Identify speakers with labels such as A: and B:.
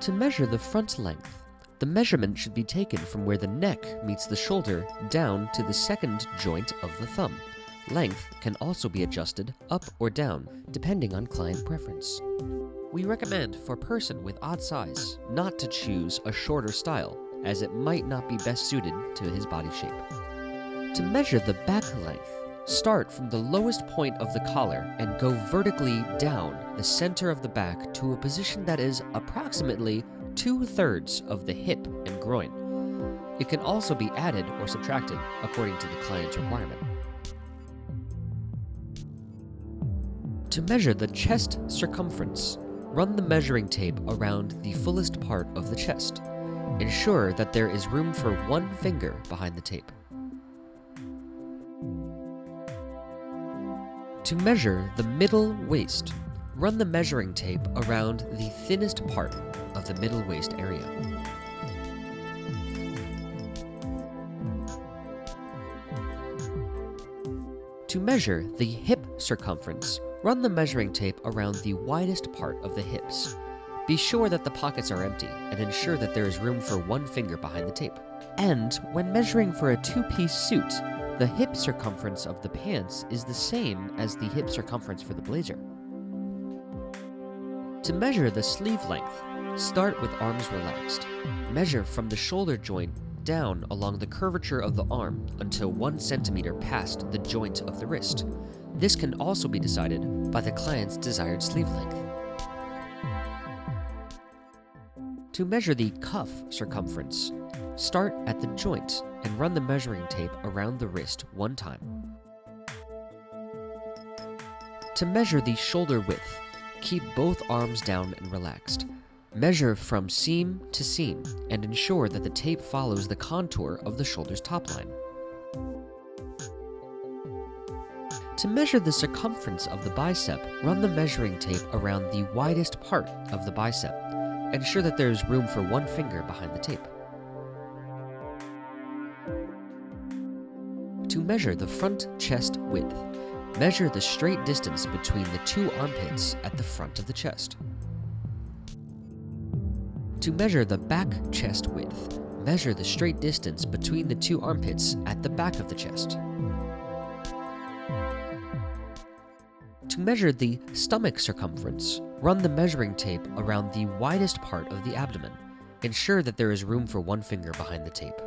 A: To measure the front length, the measurement should be taken from where the neck meets the shoulder down to the second joint of the thumb. Length can also be adjusted up or down, depending on client preference. We recommend for a person with odd size not to choose a shorter style, as it might not be best suited to his body shape. To measure the back length, start from the lowest point of the collar and go vertically down the center of the back to a position that is approximately 2/3 of the hip and groin. It can also be added or subtracted according to the client's requirement. To measure the chest circumference, run the measuring tape around the fullest part of the chest. Ensure that there is room for one finger behind the tape. To measure the middle waist, run the measuring tape around the thinnest part of the middle waist area. To measure the hip circumference, run the measuring tape around the widest part of the hips. Be sure that the pockets are empty and ensure that there is room for one finger behind the tape. And when measuring for a two-piece suit, the hip circumference of the pants is the same as the hip circumference for the blazer. To measure the sleeve length, start with arms relaxed. Measure from the shoulder joint down along the curvature of the arm until 1 centimeter past the joint of the wrist. This can also be decided by the client's desired sleeve length. To measure the cuff circumference, start at the joint and run the measuring tape around the wrist 1 time. To measure the shoulder width, keep both arms down and relaxed. Measure from seam to seam and ensure that the tape follows the contour of the shoulder's top line. To measure the circumference of the bicep, run the measuring tape around the widest part of the bicep. Ensure that there is room for one finger behind the tape. To measure the front chest width, measure the straight distance between the 2 armpits at the front of the chest. To measure the back chest width, measure the straight distance between the 2 armpits at the back of the chest. To measure the stomach circumference, run the measuring tape around the widest part of the abdomen. Ensure that there is room for one finger behind the tape.